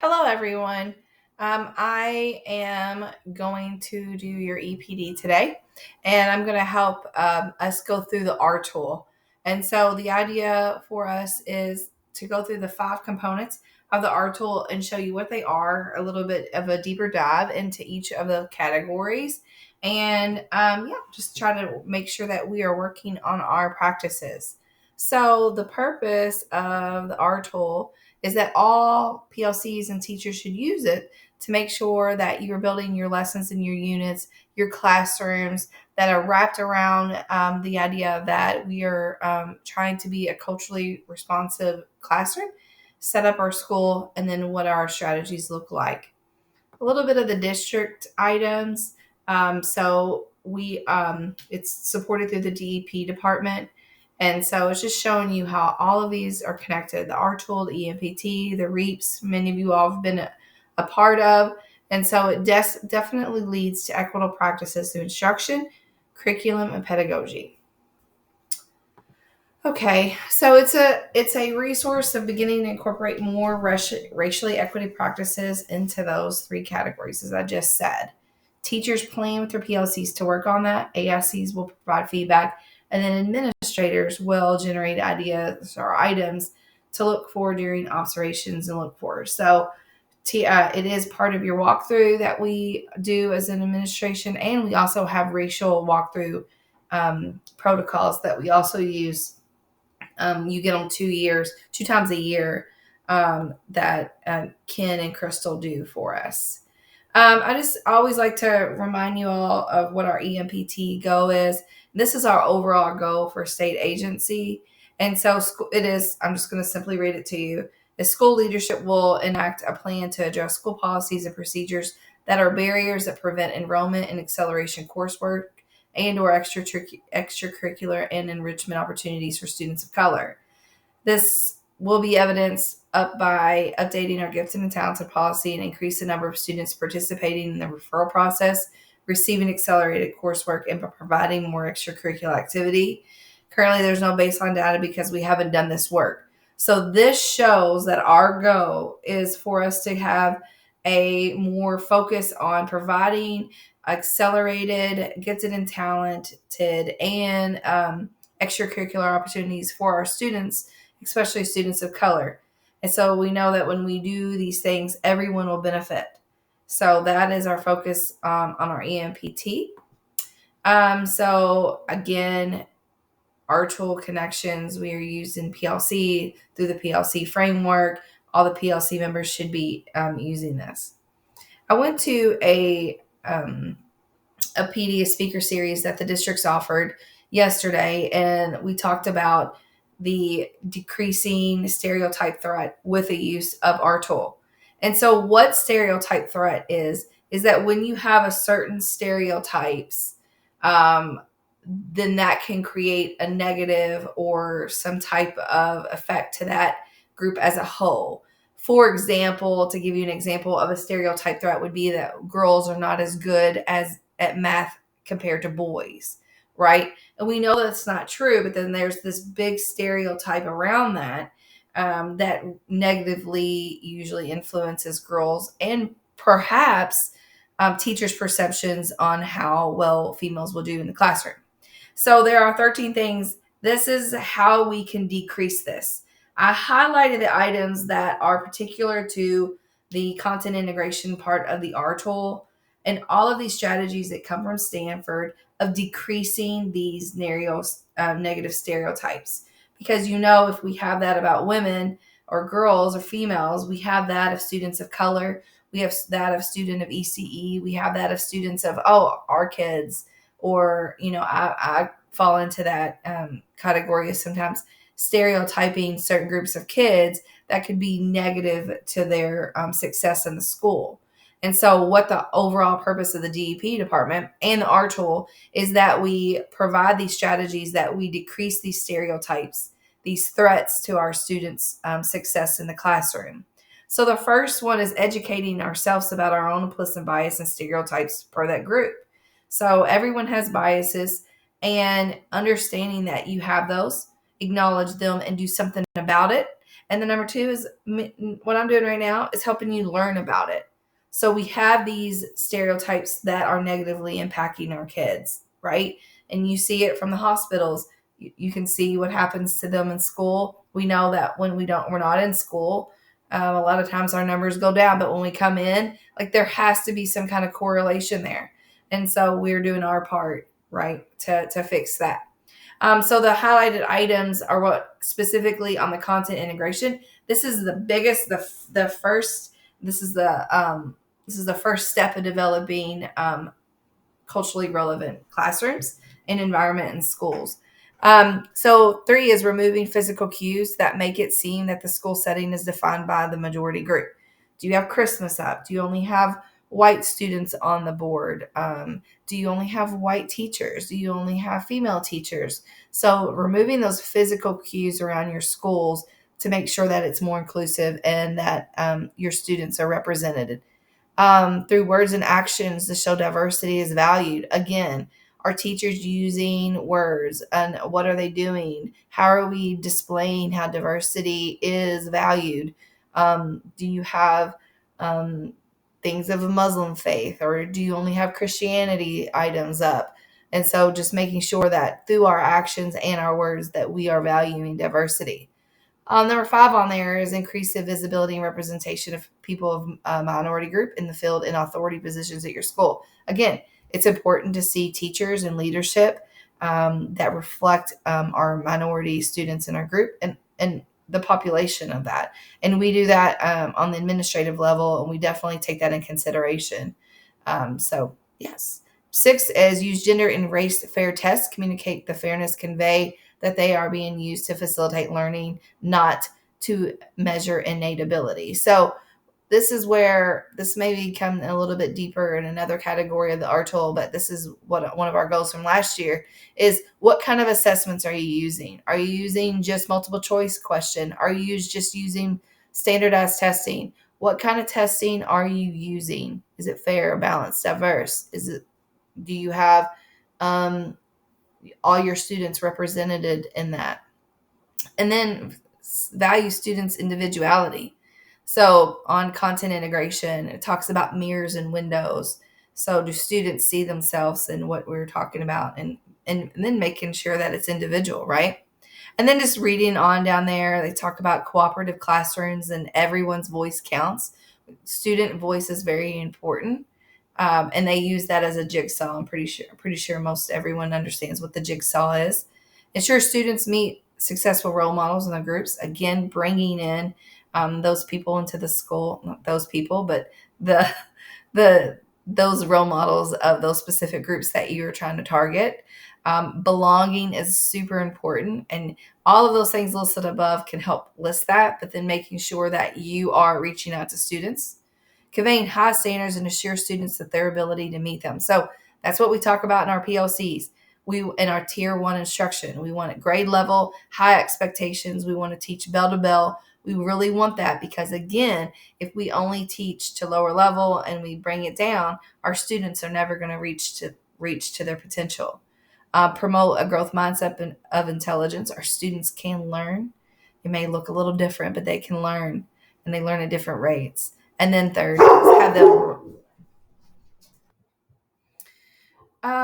Hello, everyone. I am going to do your EPD today, and I'm going to help us go through the R tool. And so, the idea for us is to go through the five components of the R tool and show you what they are, a little bit of a deeper dive into each of the categories, and just try to make sure that we are working on our practices. So, the purpose of the R tool is that all PLCs and teachers should use it to make sure that you're building your lessons and your units, your classrooms that are wrapped around the idea that we are trying to be a culturally responsive classroom, set up our school, and then what our strategies look like. A little bit of the district items. It's supported through the DEP department. And so it's just showing you how all of these are connected. The R tool, the EMPT, the REAPs, many of you all have been a part of. And so it definitely leads to equitable practices through instruction, curriculum, and pedagogy. Okay, so it's a resource of beginning to incorporate more racially equity practices into those three categories, as I just said. Teachers plan with their PLCs to work on that. AICs will provide feedback, and then administrators will generate ideas or items to look for during observations and look for. So it is part of your walkthrough that we do as an administration, and we also have racial walkthrough protocols that we also use. You get them 2 years, two times a year, that Ken and Crystal do for us. I just always like to remind you all of what our EMPT goal is. This is our overall goal for state agency. And so it is, I'm just going to simply read it to you. The school leadership will enact a plan to address school policies and procedures that are barriers that prevent enrollment and acceleration coursework and or extracurricular and enrichment opportunities for students of color. This will be evidenced up by updating our gifted and talented policy and increase the number of students participating in the referral process, receiving accelerated coursework, and providing more extracurricular activity. Currently, there's no baseline data because we haven't done this work. So this shows that our goal is for us to have a more focus on providing accelerated, gifted and talented, and extracurricular opportunities for our students, especially students of color. And so we know that when we do these things, everyone will benefit. So that is our focus on our EMPT. So again, our tool connections, we are using PLC through the PLC framework. All the PLC members should be using this. I went to a PD, a speaker series that the districts offered yesterday, and we talked about the decreasing stereotype threat with the use of our tool. And so, what stereotype threat is that when you have a certain stereotypes, then that can create a negative or some type of effect to that group as a whole. For example, to give you an example of a stereotype threat would be that girls are not as good as at math compared to boys, right? And we know that's not true, but then there's this big stereotype around that that negatively usually influences girls and perhaps teachers' perceptions on how well females will do in the classroom. So there are 13 things. This is how we can decrease this. I highlighted the items that are particular to the content integration part of the R tool and all of these strategies that come from Stanford of decreasing these negative stereotypes. Because if we have that about women or girls or females, we have that of students of color, we have that of student of ECE, we have that of students of, our kids, or, I fall into that category of sometimes stereotyping certain groups of kids that could be negative to their success in the school. And so what the overall purpose of the DEP department and the R tool is that we provide these strategies that we decrease these stereotypes, these threats to our students' success in the classroom. So the first one is educating ourselves about our own implicit bias and stereotypes per that group. So everyone has biases, and understanding that you have those, acknowledge them, and do something about it. And the number two is what I'm doing right now is helping you learn about it. So we have these stereotypes that are negatively impacting our kids, right? And you see it from the hospitals. You can see what happens to them in school. We know that when we're not in school, a lot of times our numbers go down, but when we come in, like there has to be some kind of correlation there. And so we're doing our part, right, to fix that. So the highlighted items are what specifically on the content integration. This is the biggest, the first. This is the first step of developing culturally relevant classrooms and environment in schools. So 3 is removing physical cues that make it seem that the school setting is defined by the majority group. Do you have Christmas up? Do you only have white students on the board? Do you only have white teachers? Do you only have female teachers? So removing those physical cues around your schools to make sure that it's more inclusive and that your students are represented. Through words and actions to show diversity is valued. Again, are teachers using words and what are they doing? How are we displaying how diversity is valued? Do you have things of a Muslim faith, or do you only have Christianity items up? And so just making sure that through our actions and our words that we are valuing diversity. Number 5 on there is increase the visibility and representation of people of minority group in the field and authority positions at your school. Again, it's important to see teachers and leadership that reflect our minority students in our group and the population of that. And we do that on the administrative level, and we definitely take that in consideration. So, yes. 6 is use gender and race fair tests, communicate the fairness, convey that they are being used to facilitate learning, not to measure innate ability. So this is where this may become a little bit deeper in another category of the RTOL, but this is what one of our goals from last year is: what kind of assessments are you using? Are you using just multiple choice question? Are you just using standardized testing? What kind of testing are you using? Is it fair, balanced, diverse? Do you have all your students represented in that? And then value students' individuality. So on content integration, it talks about mirrors and windows. So do students see themselves in what we're talking about, and then making sure that it's individual, right? And then just reading on down there, they talk about cooperative classrooms and everyone's voice counts. Student voice is very important. And they use that as a jigsaw. I'm pretty sure most everyone understands what the jigsaw is. Ensure students meet successful role models in their groups. Again, bringing in those people into the school, not those people, but the the those role models of those specific groups that you're trying to target. Belonging is super important, and all of those things listed above can help list that. But then making sure that you are reaching out to students, conveying high standards and assure students that their ability to meet them. So that's what we talk about in our PLCs. We in our tier 1 instruction, we want it grade level, high expectations. We want to teach bell to bell. We really want that because, again, if we only teach to lower level and we bring it down, our students are never going to reach to their potential. Promote a growth mindset of intelligence. Our students can learn. It may look a little different, but they can learn, and they learn at different rates. And then third is have them.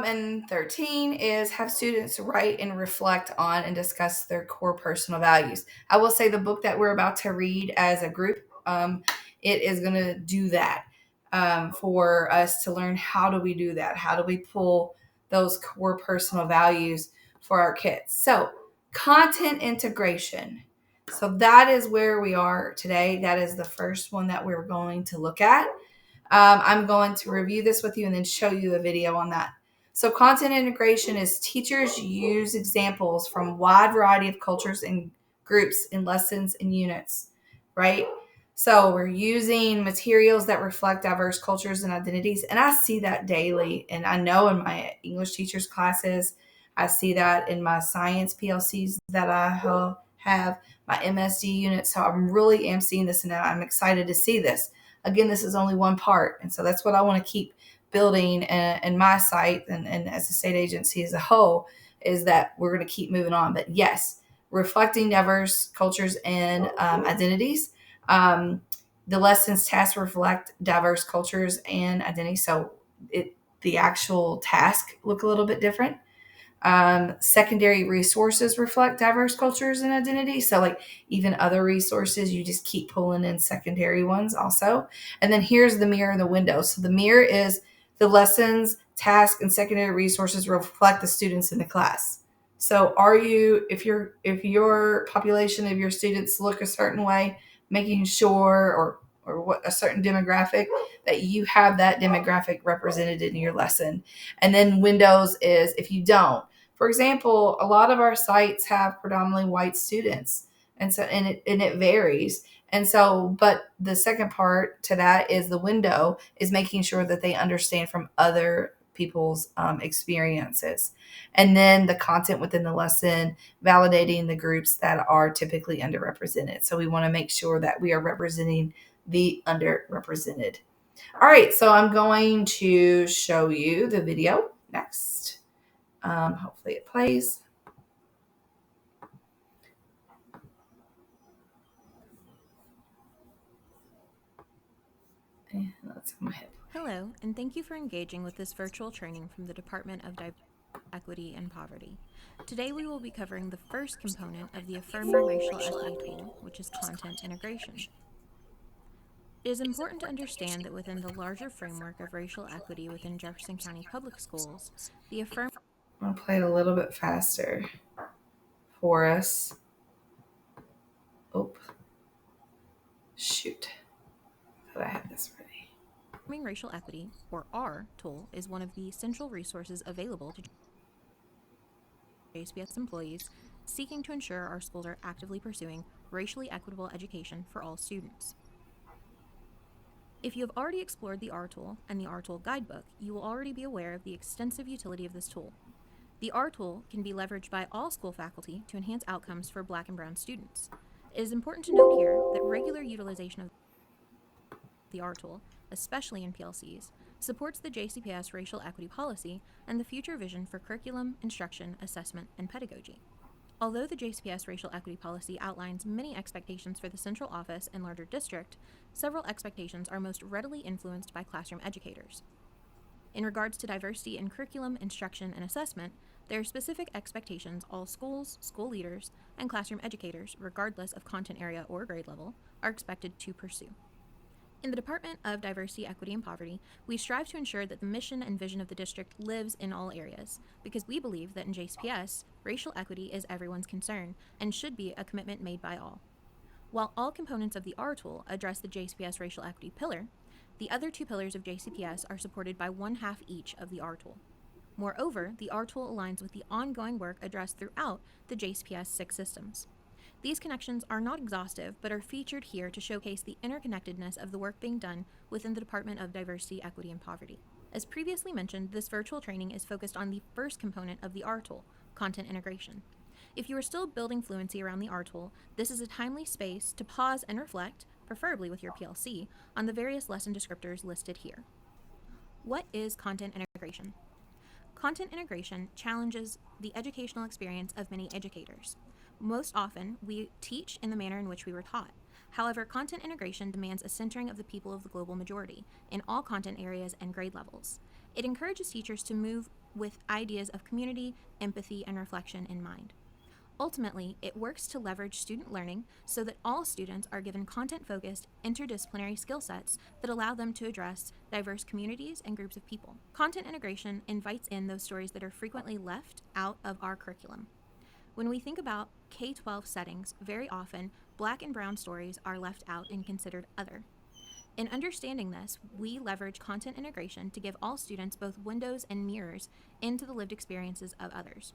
And 13 is have students write and reflect on and discuss their core personal values. I will say the book that we're about to read as a group, it is going to do that for us to learn how do we do that? How do we pull those core personal values for our kids? So content integration. So that is where we are today. That is the first one that we're going to look at. I'm going to review this with you and then show you a video on that. So content integration is teachers use examples from a wide variety of cultures and groups in lessons and units, right? So we're using materials that reflect diverse cultures and identities. And I see that daily. And I know in my English teachers classes, I see that in my science PLCs that I have, my MSD unit. So I really am seeing this, and I'm excited to see this. Again, this is only one part. And so that's what I want to keep building in my site and as a state agency as a whole, is that we're going to keep moving on. But yes, reflecting diverse cultures and identities. Um, the lessons tasks reflect diverse cultures and identities, so the actual task look a little bit different. Secondary resources reflect diverse cultures and identities. So, like even other resources, you just keep pulling in secondary ones also. And then here's the mirror and the window. So, the mirror is the lessons, tasks, and secondary resources reflect the students in the class. So, are you, if your population of your students look a certain way, making sure or what a certain demographic that you have that demographic represented in your lesson. And then windows is if you don't. For example, a lot of our sites have predominantly white students, and so and it varies. And so, but the second part to that is the window is making sure that they understand from other people's experiences, and then the content within the lesson validating the groups that are typically underrepresented. So we want to make sure that we are representing the underrepresented. All right, so I'm going to show you the video next. Hopefully it plays. And let's go ahead. Hello, and thank you for engaging with this virtual training from the Department of Diversity, Equity, and Poverty. Today we will be covering the first component of the Affirming Racial Equity tool, which is content integration. It is important to understand that within the larger framework of racial equity within Jefferson County Public Schools, the Affirming I'm going to play it a little bit faster for us. Oh, shoot. I thought I had this ready. Racial Equity, or R, tool is one of the central resources available to JCPS employees seeking to ensure our schools are actively pursuing racially equitable education for all students. If you have already explored the R tool and the R tool guidebook, you will already be aware of the extensive utility of this tool. The R tool can be leveraged by all school faculty to enhance outcomes for Black and Brown students. It is important to note here that regular utilization of the R tool, especially in PLCs, supports the JCPS racial equity policy and the future vision for curriculum, instruction, assessment, and pedagogy. Although the JCPS racial equity policy outlines many expectations for the central office and larger district, several expectations are most readily influenced by classroom educators. In regards to diversity in curriculum, instruction, and assessment, there are specific expectations all schools, school leaders, and classroom educators, regardless of content area or grade level, are expected to pursue. In the Department of Diversity, Equity, and Poverty, we strive to ensure that the mission and vision of the district lives in all areas, because we believe that in JCPS, racial equity is everyone's concern and should be a commitment made by all. While all components of the R tool address the JCPS racial equity pillar, the other two pillars of JCPS are supported by one half each of the R tool. Moreover, the R tool aligns with the ongoing work addressed throughout the JCPS 6 systems. These connections are not exhaustive, but are featured here to showcase the interconnectedness of the work being done within the Department of Diversity, Equity, and Poverty. As previously mentioned, this virtual training is focused on the first component of the R tool, content integration. If you are still building fluency around the R tool, this is a timely space to pause and reflect, preferably with your PLC, on the various lesson descriptors listed here. What is content integration? Content integration challenges the educational experience of many educators. Most often, we teach in the manner in which we were taught. However, content integration demands a centering of the people of the global majority in all content areas and grade levels. It encourages teachers to move with ideas of community, empathy, and reflection in mind. Ultimately, it works to leverage student learning so that all students are given content-focused, interdisciplinary skill sets that allow them to address diverse communities and groups of people. Content integration invites in those stories that are frequently left out of our curriculum. When we think about K-12 settings, very often, Black and Brown stories are left out and considered other. In understanding this, we leverage content integration to give all students both windows and mirrors into the lived experiences of others.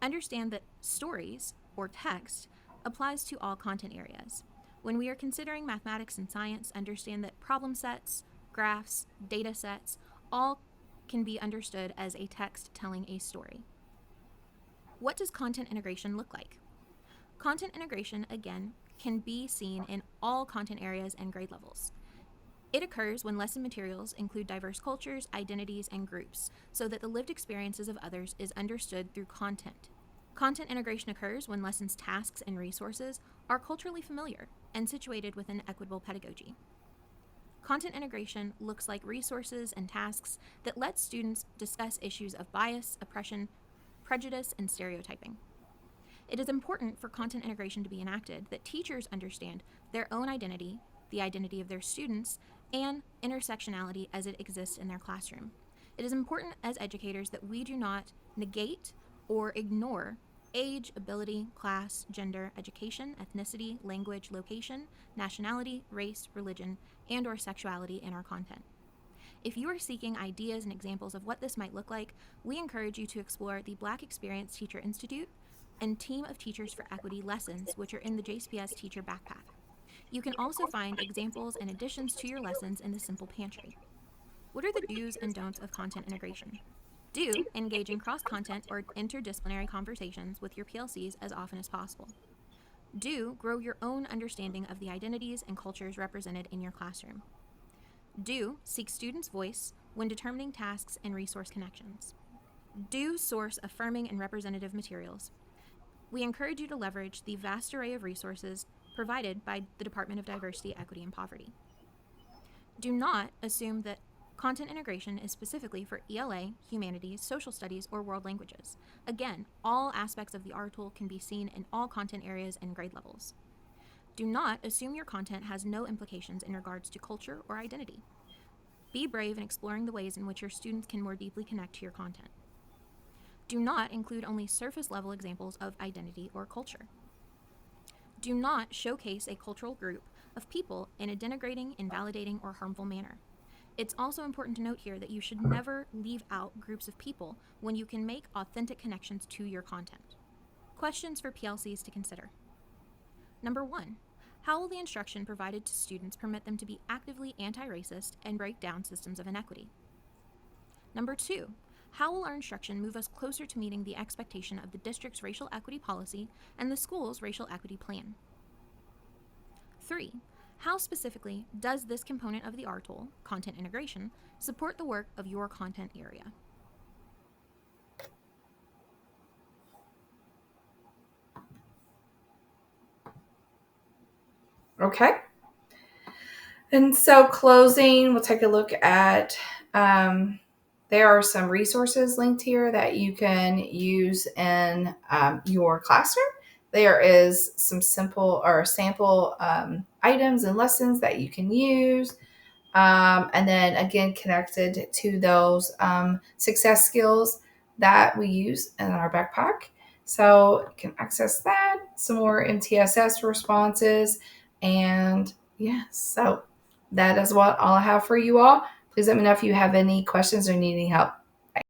Understand that stories, or text, applies to all content areas. When we are considering mathematics and science, understand that problem sets, graphs, data sets, all can be understood as a text telling a story. What does content integration look like? Content integration, again, can be seen in all content areas and grade levels. It occurs when lesson materials include diverse cultures, identities, and groups, so that the lived experiences of others is understood through content. Content integration occurs when lessons, tasks, and resources are culturally familiar and situated within equitable pedagogy. Content integration looks like resources and tasks that let students discuss issues of bias, oppression, prejudice, and stereotyping. It is important for content integration to be enacted that teachers understand their own identity, the identity of their students, and intersectionality as it exists in their classroom. It is important as educators that we do not negate or ignore age, ability, class, gender, education, ethnicity, language, location, nationality, race, religion, and or sexuality in our content. If you are seeking ideas and examples of what this might look like, we encourage you to explore the Black Experience Teacher Institute and Team of Teachers for Equity lessons, which are in the JCPS Teacher Backpack. You can also find examples and additions to your lessons in the Simple Pantry. What are the do's and don'ts of content integration? Do engage in cross-content or interdisciplinary conversations with your PLCs as often as possible. Do grow your own understanding of the identities and cultures represented in your classroom. Do seek students' voice when determining tasks and resource connections. Do source affirming and representative materials. We encourage you to leverage the vast array of resources provided by the Department of Diversity, Equity, and Poverty. Do not assume that content integration is specifically for ELA, humanities, social studies, or world languages. Again, all aspects of the R tool can be seen in all content areas and grade levels. Do not assume your content has no implications in regards to culture or identity. Be brave in exploring the ways in which your students can more deeply connect to your content. Do not include only surface-level examples of identity or culture. Do not showcase a cultural group of people in a denigrating, invalidating, or harmful manner. It's also important to note here that you should never leave out groups of people when you can make authentic connections to your content. Questions for PLCs to consider. Number 1, how will the instruction provided to students permit them to be actively anti-racist and break down systems of inequity? Number 2, how will our instruction move us closer to meeting the expectation of the district's racial equity policy and the school's racial equity plan? 3, how specifically does this component of the R tool, content integration, support the work of your content area? Okay. And so closing, we'll take a look at, there are some resources linked here that you can use in your classroom. There is some simple or sample items and lessons that you can use. And then again, connected to those success skills that we use in our backpack. So you can access that, some more MTSS responses. And yes, so that is what all I have for you all. Please let me know if you have any questions or need any help.